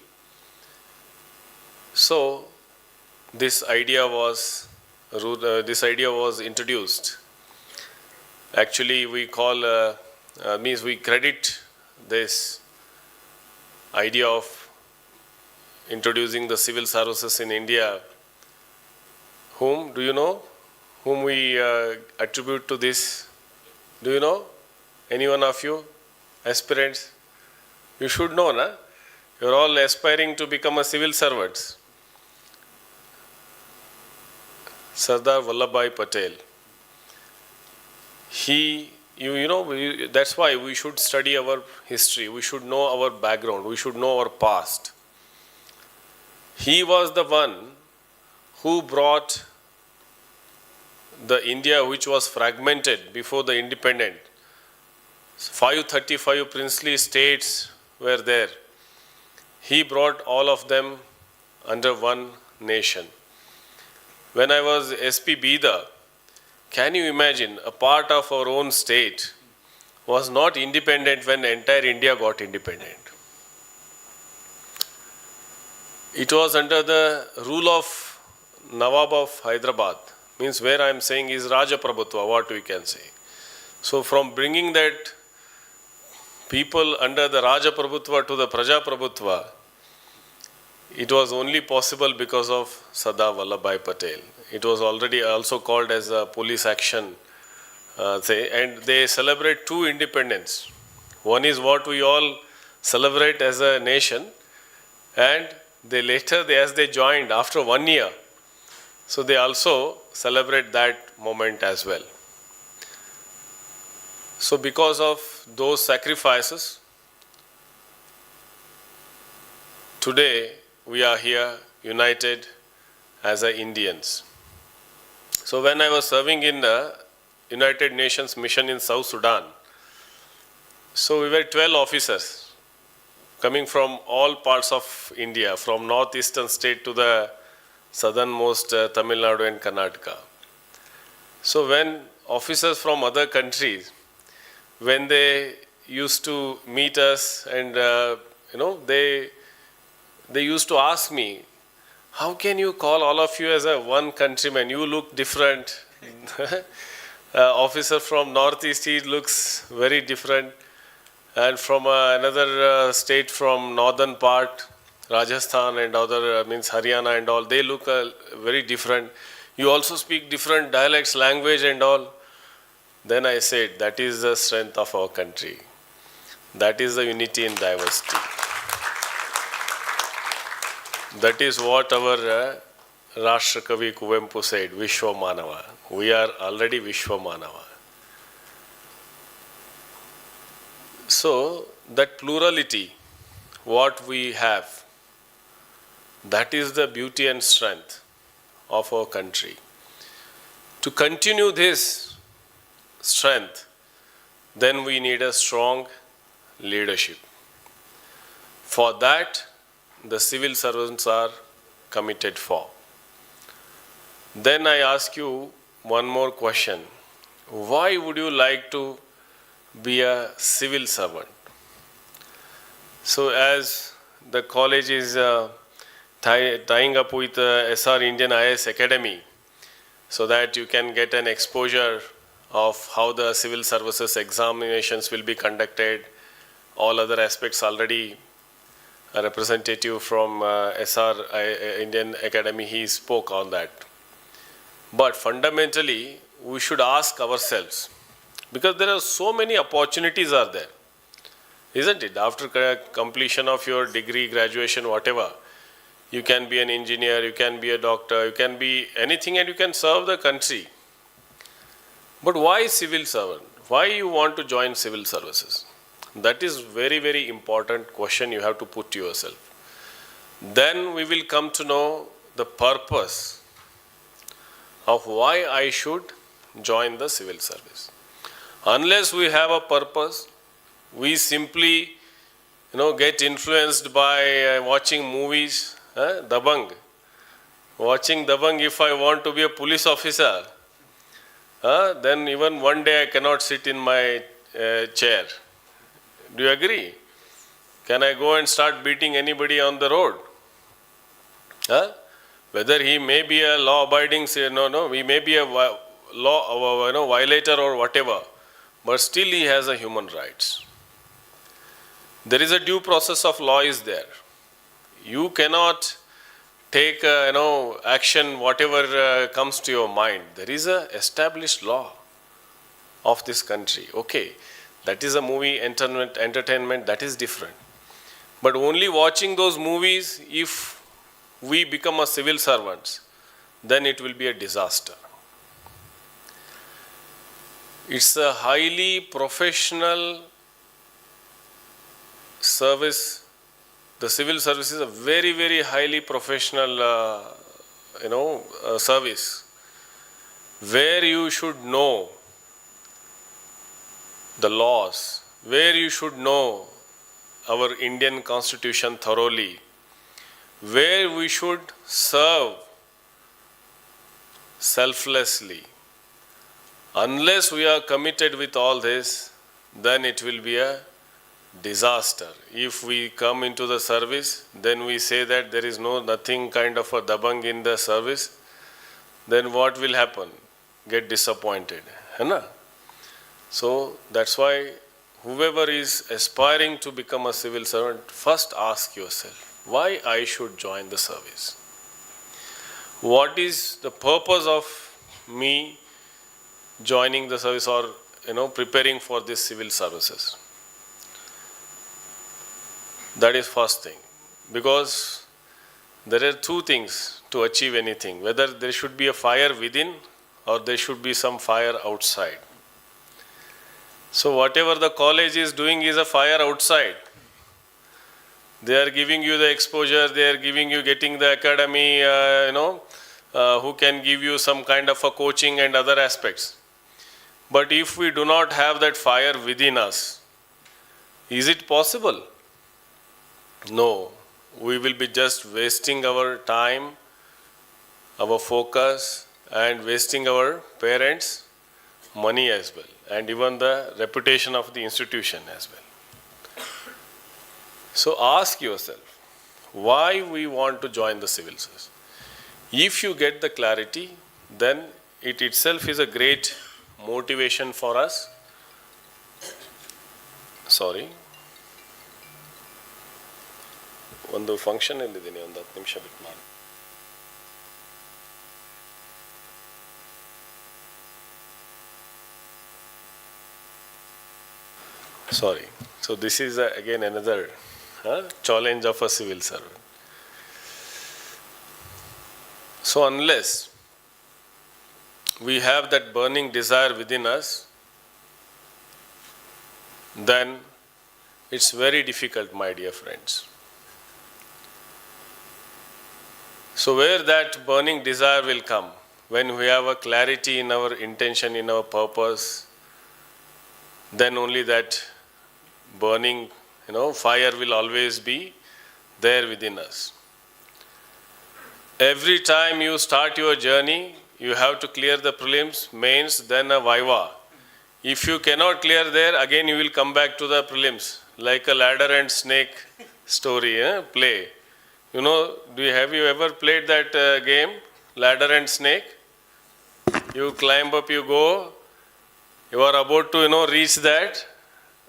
So this idea was introduced. Actually, we we credit this idea of introducing the civil services in India. Whom do you know? Whom we attribute to this? Do you know? Any one of you? Aspirants? You should know, na? You're all aspiring to become a civil servants. Sardar Vallabhbhai Patel. That's why we should study our history. We should know our background. We should know our past. He was the one who brought the India which was fragmented before the independence. 535 princely states were there. He brought all of them under one nation. When I was SP Bida, can you imagine, a part of our own state was not independent when entire India got independent. It was under the rule of Nawab of Hyderabad, means where I am saying is Raja Prabhutva, what we can say. So from bringing that people under the Raja Prabhutva to the Praja Prabhutva, it was only possible because of Sardar Vallabhbhai Patel. It was already also called as a police action, and they celebrate two independence. One is what we all celebrate as a nation, and they later, as they joined after 1 year, so they also celebrate that moment as well. So because of those sacrifices, today we are here united as Indians. So when I was serving in the United Nations mission in South Sudan, so we were 12 officers coming from all parts of India, from northeastern state to the southernmost Tamil Nadu and Karnataka. So when officers from other countries, when they used to meet us and they used to ask me, how can you call all of you as a one countryman? You look different. Officer from northeast, he looks very different. And from another state from northern part, Rajasthan and other, means Haryana and all, they look very different. You also speak different dialects, language and all. Then I said, that is the strength of our country. That is the unity in diversity. That is what our Rashtrakavi Kuvempu said, Vishwa Manava. We are already Vishwa Manava. So, that plurality, what we have, that is the beauty and strength of our country. To continue this strength, then we need a strong leadership. For that, the civil servants are committed for. Then I ask you one more question. Why would you like to be a civil servant? So as the college is tying up with SR Indian IAS Academy, so that you can get an exposure of how the civil services examinations will be conducted, all other aspects already a representative from SR Indian Academy, he spoke on that. But fundamentally, we should ask ourselves, because there are so many opportunities are there, isn't it? After completion of your degree, graduation, whatever, you can be an engineer, you can be a doctor, you can be anything and you can serve the country. But why civil servant? Why you want to join civil services? That is very, very important question you have to put to yourself. Then we will come to know the purpose of why I should join the civil service. Unless we have a purpose, we simply get influenced by watching movies, Dabang. Watching Dabang, if I want to be a police officer, then even one day I cannot sit in my chair. Do you agree? Can I go and start beating anybody on the road? Whether he may be a law-abiding, he may be a law violator or whatever, but still he has a human rights. There is a due process of law is there. You cannot take action whatever comes to your mind. There is a established law of this country. Okay, that is a movie entertainment, that is different. But only watching those movies, if we become a civil servants, then it will be a disaster. It's a highly professional service. The civil service is a very, very highly professional, service, where you should know the laws, where you should know our Indian Constitution thoroughly, where we should serve selflessly. Unless we are committed with all this, then it will be a disaster. If we come into the service, then we say that there is nothing kind of a dabang in the service, then what will happen? Get disappointed. Hai na? So that's why whoever is aspiring to become a civil servant, first ask yourself, why I should join the service? What is the purpose of me joining the service or preparing for these civil services? That is first thing. Because there are two things to achieve anything, whether there should be a fire within or there should be some fire outside. So whatever the college is doing is a fire outside. They are giving you the exposure, they are giving you getting the academy, who can give you some kind of a coaching and other aspects. But if we do not have that fire within us, is it possible? No. We will be just wasting our time, our focus, and wasting our parents' money as well, and even the reputation of the institution as well. So ask yourself, why we want to join the civil service? If you get the clarity, then it itself is a great motivation for us. Sorry. ಒಂದು function ಎಲ್ಲಿದ್ದೀನಿ, ಒಂದು 10 ನಿಮಿಷ ಬಿಟ್ಟು ಮಾಡಿ. Sorry. So this is again another challenge of a civil servant. So unless we have that burning desire within us, then it's very difficult, my dear friends. So where that burning desire will come? When we have a clarity in our intention, in our purpose, then only that burning, fire will always be there within us. Every time you start your journey, you have to clear the prelims, mains, then a viva. If you cannot clear there, again you will come back to the prelims, like a ladder and snake story, play. Have you ever played that game, ladder and snake? You climb up, you go, you are about to, reach that,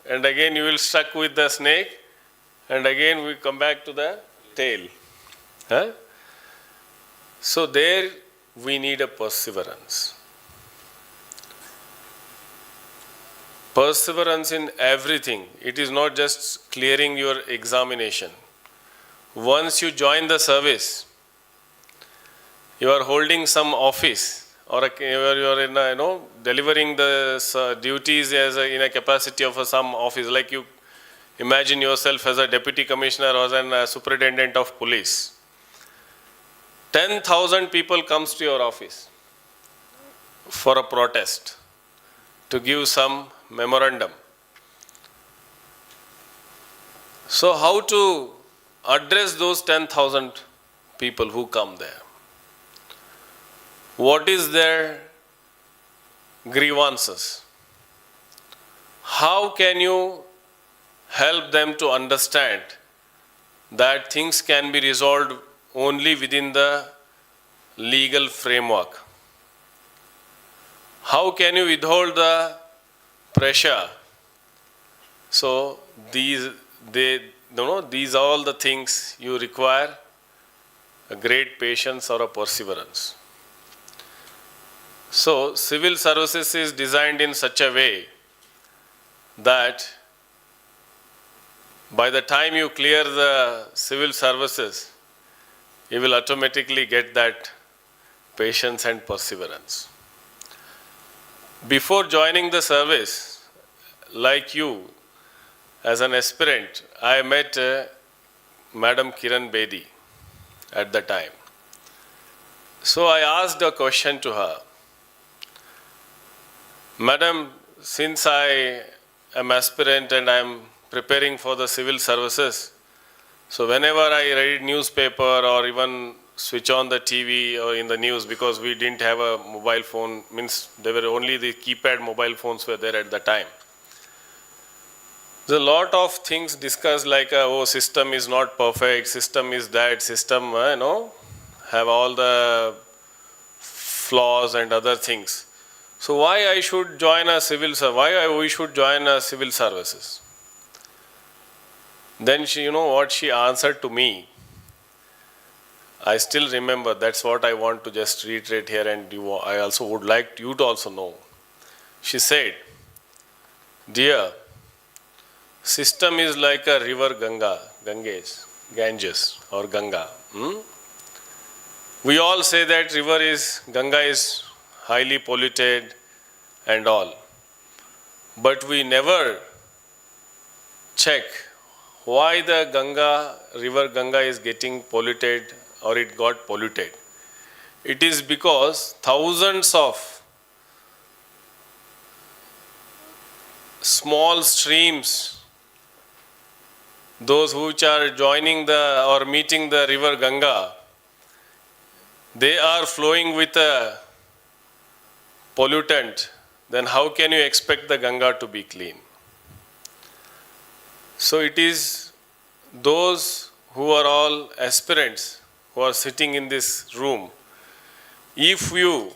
and again you will stuck with the snake, and again we come back to the tail. So there we need a perseverance. Perseverance in everything. It is not just clearing your examination. Once you join the service, you are holding some office, or you are in delivering the duties in a capacity of some office. Like you imagine yourself as a deputy commissioner or a superintendent of police. 10,000 people comes to your office for a protest to give some memorandum. So how to address those 10,000 people who come there? What is their grievances? How can you help them to understand that things can be resolved only within the legal framework? How can you withhold the pressure? So these are all the things you require a great patience or a perseverance. So civil services is designed in such a way that by the time you clear the civil services, you will automatically get that patience and perseverance. Before joining the service, like you, as an aspirant, I met Madam Kiran Bedi at the time. So I asked a question to her. Madam, since I am aspirant and I am preparing for the civil services, so whenever I read newspaper or even switch on the TV or in the news, because we didn't have a mobile phone, means there were only the keypad mobile phones were there at the time. There's a lot of things discussed like, oh, system is not perfect, system is that, system, have all the flaws and other things. So why I should join a we should join a civil services? Then she, what she answered to me, I still remember. That's what I want to just reiterate here, and I also would like you to also know. She said, dear, system is like a river Ganges or Ganga. We all say that Ganga is highly polluted and all. But we never check why the river Ganga is getting polluted or it got polluted. It is because thousands of small streams, those which are joining or meeting the river Ganga, they are flowing with a pollutant. Then how can you expect the Ganga to be clean? So it is those who are all aspirants who are sitting in this room. If you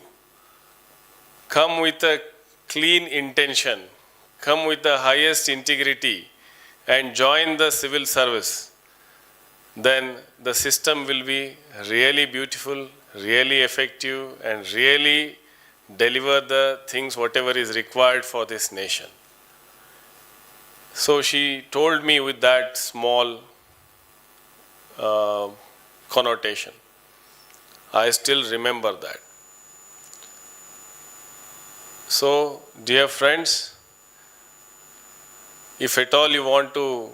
come with a clean intention, come with the highest integrity and join the civil service, then the system will be really beautiful, really effective, and really deliver the things whatever is required for this nation. So she told me with that small connotation. I still remember that. So, dear friends, if at all you want to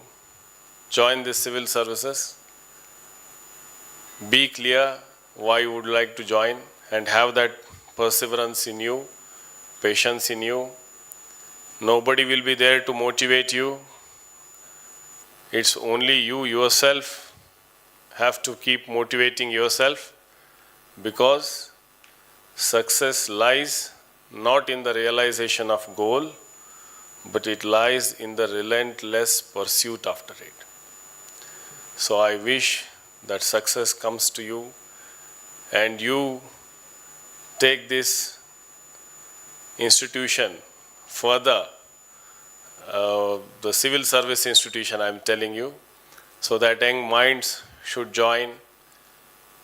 join the civil services, be clear why you would like to join and have that perseverance in you, patience in you. Nobody will be there to motivate you. It's only you yourself have to keep motivating yourself, because success lies not in the realization of goal, but it lies in the relentless pursuit after it. So I wish that success comes to you and you take this institution further, the civil service institution I am telling you, so that young minds should join,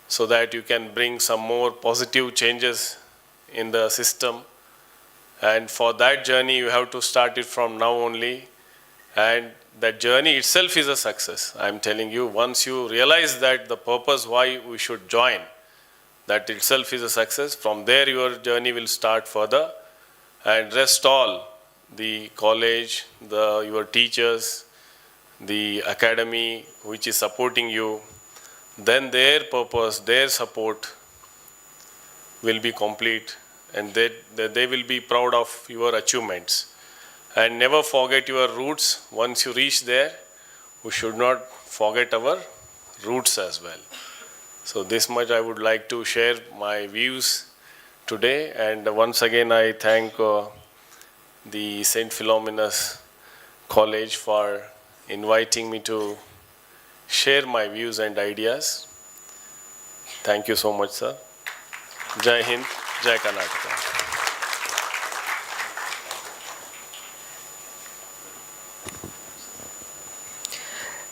so that you can bring some more positive changes in the system. And for that journey, you have to start it from now only. And that journey itself is a success. I am telling you, once you realize that the purpose why we should join, that itself is a success. From there, your journey will start further. And rest all, the college, your teachers, the academy which is supporting you, then their purpose, their support will be complete, and they will be proud of your achievements. And never forget your roots. Once you reach there, we should not forget our roots as well. So this much I would like to share my views today. And once again I thank the St. Philomena's College for inviting me to share my views and ideas. Thank you so much, sir. Jai Hind, Jai Karnataka.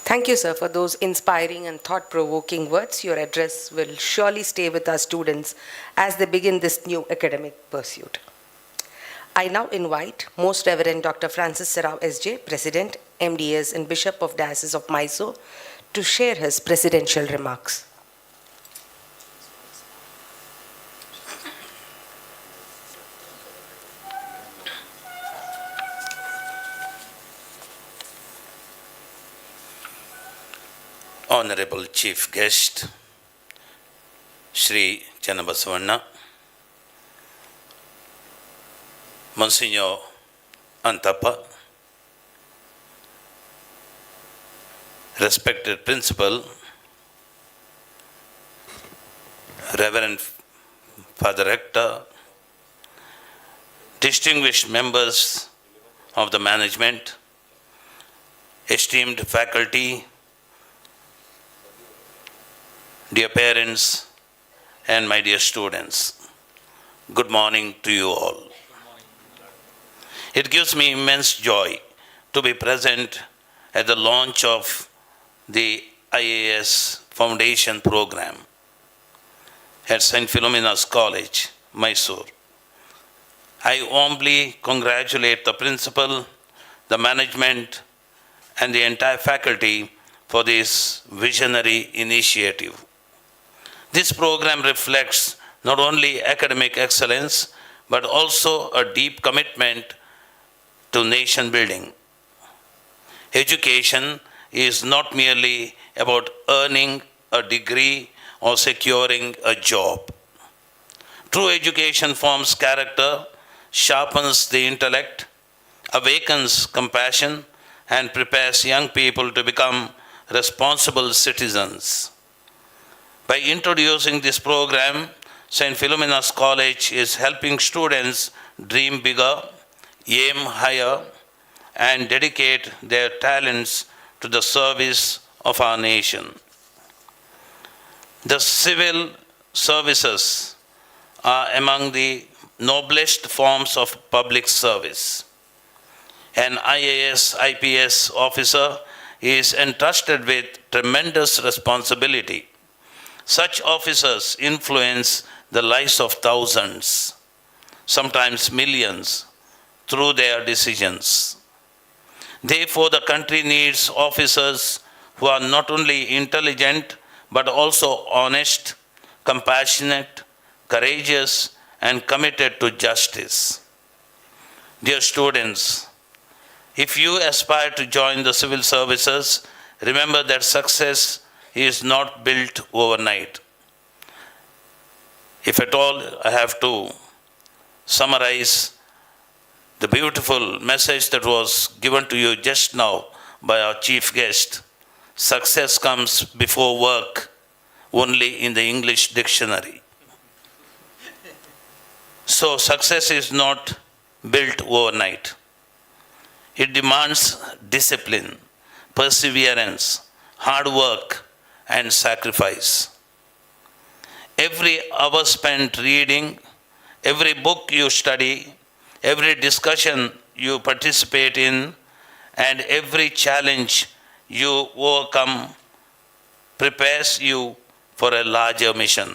Thank you, sir, for those inspiring and thought-provoking words. Your address will surely stay with our students as they begin this new academic pursuit. I now invite Most Reverend Dr. Francis Serrao S.J., President, MDES, and Bishop of Diocese of Mysore, to share his presidential remarks. Honorable Chief Guest, Shri Channabasavanna, Msgr Anthappa, respected Principal, Reverend Father Rector, distinguished members of the management, esteemed faculty, dear parents, and my dear students, good morning to you all. It gives me immense joy to be present at the launch of the IAS Foundation Program at St. Philomena's College, Mysore. I warmly congratulate the principal, the management, and the entire faculty for this visionary initiative. This program reflects not only academic excellence, but also a deep commitment to nation building. Education is not merely about earning a degree or securing a job. True education forms character, sharpens the intellect, awakens compassion, and prepares young people to become responsible citizens. By introducing this program, St. Philomena's College is helping students dream bigger, aim higher, and dedicate their talents to the service of our nation. The civil services are among the noblest forms of public service. An IAS, I.P.S officer is entrusted with tremendous responsibility. Such officers influence the lives of thousands, sometimes millions, through their decisions. Therefore, the country needs officers who are not only intelligent, but also honest, compassionate, courageous, and committed to justice. Dear students, if you aspire to join the civil services, remember that success is not built overnight. If at all I have to summarize the beautiful message that was given to you just now by our chief guest, success comes before work only in the English dictionary. So success is not built overnight. It demands discipline, perseverance, hard work, and sacrifice. Every hour spent reading, every book you study, every discussion you participate in, and every challenge you overcome prepares you for a larger mission.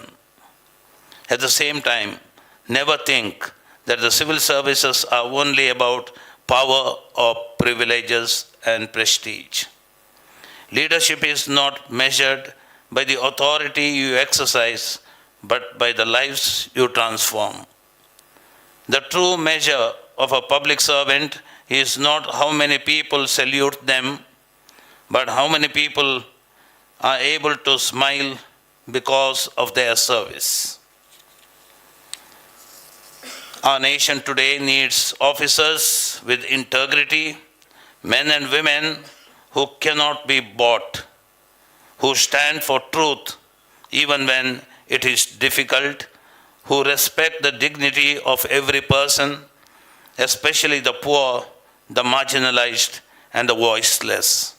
At the same time, never think that the civil services are only about power or privileges and prestige. Leadership is not measured by the authority you exercise, but by the lives you transform. The true measure of a public servant is not how many people salute them, but how many people are able to smile because of their service. Our nation today needs officers with integrity, men and women who cannot be bought, who stand for truth even when it is difficult, who respect the dignity of every person, especially the poor, the marginalized, and the voiceless,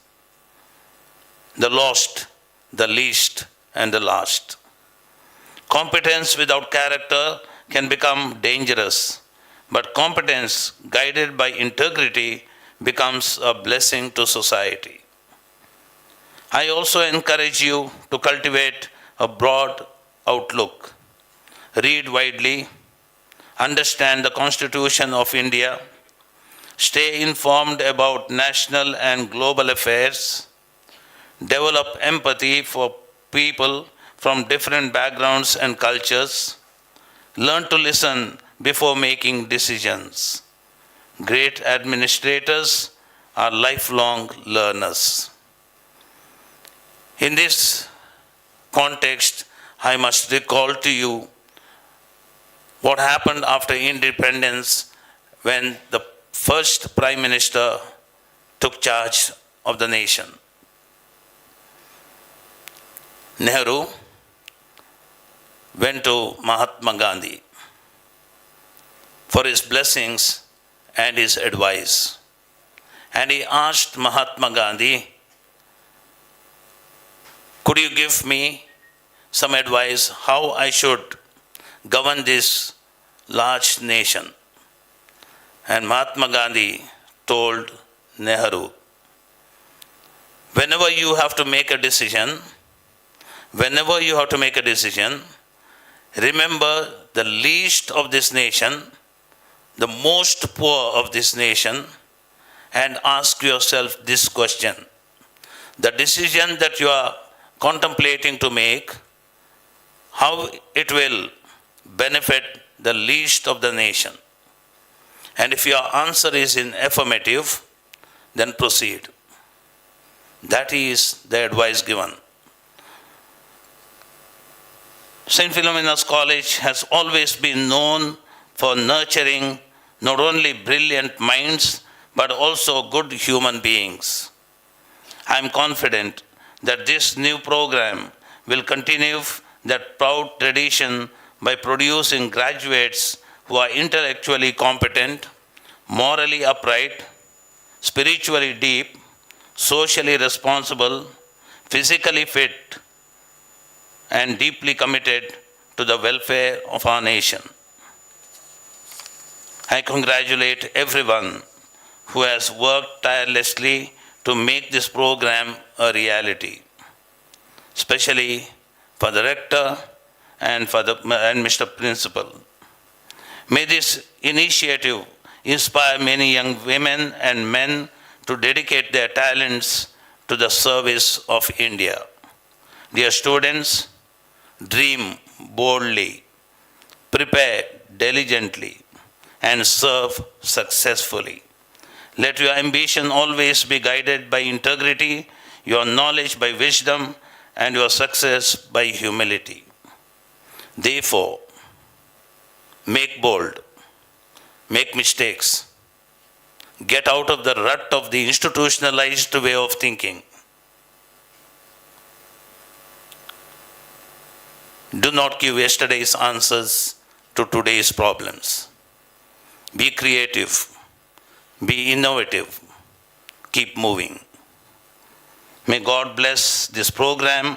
the lost, the least, and the last. Competence without character can become dangerous, but competence guided by integrity becomes a blessing to society. I also encourage you to cultivate a broad outlook. Read widely, understand the Constitution of India, stay informed about national and global affairs, develop empathy for people from different backgrounds and cultures, learn to listen before making decisions. Great administrators are lifelong learners. In this context, I must recall to you what happened after independence when the first Prime Minister took charge of the nation. Nehru went to Mahatma Gandhi for his blessings and his advice. And he asked Mahatma Gandhi, could you give me some advice how I should govern this large nation? And Mahatma Gandhi told Nehru, whenever you have to make a decision, remember the least of this nation, the most poor of this nation, and ask yourself this question. The decision that you are contemplating to make, how it will benefit the least of the nation. And if your answer is in affirmative, then proceed. That is the advice given. St. Philomena's College has always been known for nurturing not only brilliant minds but also good human beings. I am confident that this new program will continue that proud tradition by producing graduates who are intellectually competent, morally upright, spiritually deep, socially responsible, physically fit, and deeply committed to the welfare of our nation. I congratulate everyone who has worked tirelessly to make this program a reality, especially for the rector and Mr. Principal. May this initiative inspire many young women and men to dedicate their talents to the service of India. Dear students, dream boldly, prepare diligently, and serve successfully. Let your ambition always be guided by integrity, your knowledge by wisdom, and your success by humility. Therefore, make bold, make mistakes, get out of the rut of the institutionalized way of thinking. Do not give yesterday's answers to today's problems. Be creative, be innovative, keep moving. May God bless this program,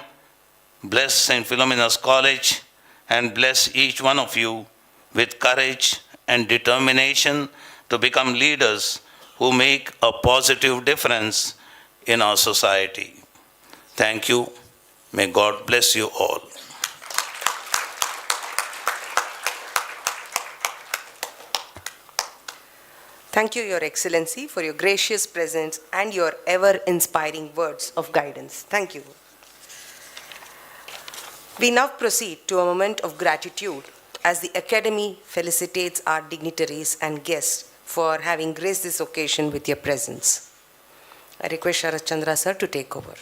bless St. Philomena's College, and bless each one of you with courage and determination to become leaders who make a positive difference in our society. Thank you. May God bless you all. Thank you, Your Excellency, for your gracious presence and your ever-inspiring words of guidance. Thank you. We now proceed to a moment of gratitude as the Academy felicitates our dignitaries and guests for having graced this occasion with your presence. I request Sharat Chandra sir to take over.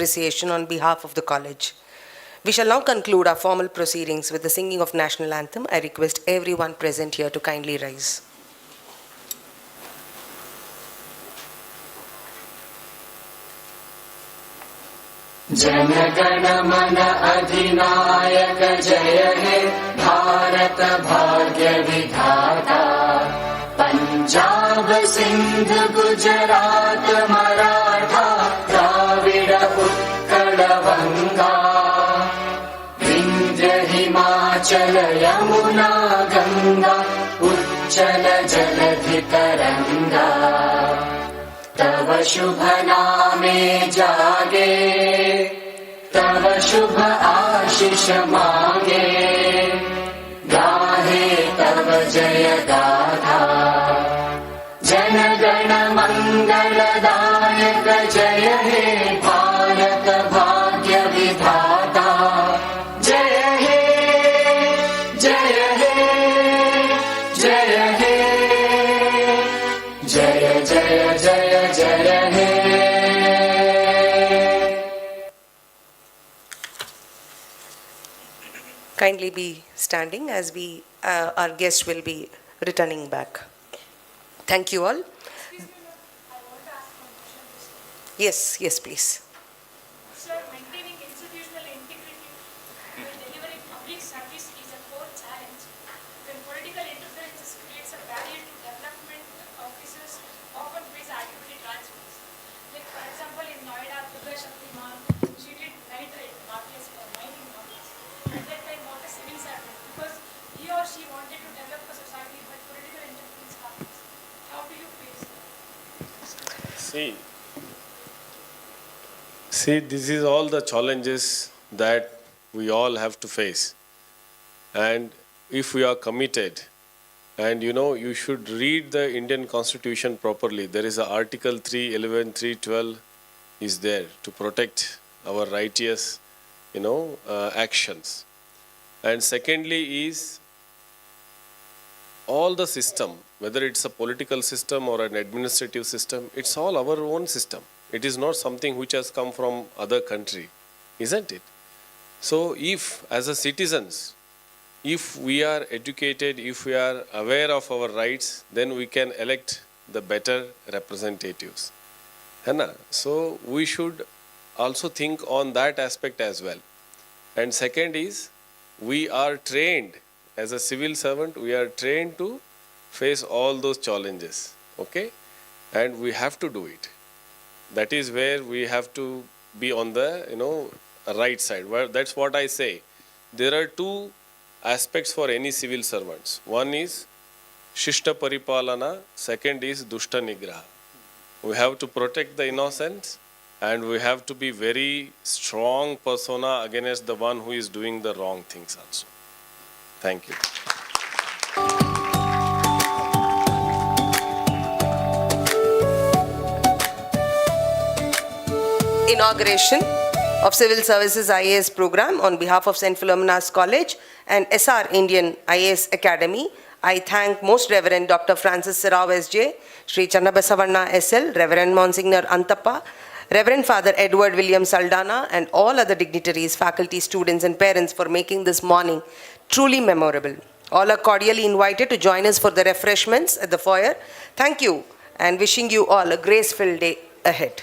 appreciation on behalf of the college. We shall now conclude our formal proceedings with the singing of National Anthem. I request everyone present here to kindly rise. जनगण मन अधिनायक जय हे भारत भाग्य विधाता पंजाब सिंध गुजरात मराठा द्राविड उत्कल बंगा विंध्य हिमाचल यमुना गंगा उच्चल जलधि तरंगा तव शुभ नामे जागे तव शुभ आशीष मांगे गाहे तव जय गाथा जन गण मंगलदायक जय हे भारत भाग्य विधाता जय हे जय हे जय हे जय जय जय जय हे Kindly be standing as our guest will be returning back. Thank you all. Yes, please. Sir, maintaining institutional integrity while delivering public service is a core challenge. When political interference creates a barrier to development, officers often face activity transfers. Like for example, in Noida, Durga Shakti Ma'am, she did nitrate markets for mining markets. At that time, not a civil servant, because he or she wanted to develop a society, but political interference happens. How do you face that? See, this is all the challenges that we all have to face. And if we are committed, and you should read the Indian Constitution properly. There is an Article 311, 312 is there to protect our righteous, actions. And secondly is all the system, whether it's a political system or an administrative system, it's all our own system. It is not something which has come from other country, isn't it? So if, as a citizens, if we are educated, if we are aware of our rights, then we can elect the better representatives. So we should also think on that aspect as well. And second is, we are trained, as a civil servant, we are trained to face all those challenges, okay? And we have to do it. That is where we have to be on the, right side. Well, that's what I say. There are two aspects for any civil servants. One is Shishta Paripalana, second is Dushta Nigraha. We have to protect the innocents and we have to be very strong persona against the one who is doing the wrong things also. Thank you. Inauguration of Civil Services IAS program on behalf of St. Philomena's College and SR Indian IAS Academy. I thank Most Reverend Dr. Francis Serrao S.J., Sri Channabasavanna S.L, Reverend Msgr Anthappa, Reverend Father Edward William Saldanha, and all other dignitaries, faculty, students, and parents for making this morning truly memorable. All are cordially invited to join us for the refreshments at the foyer. Thank you, and wishing you all a grace-filled day ahead.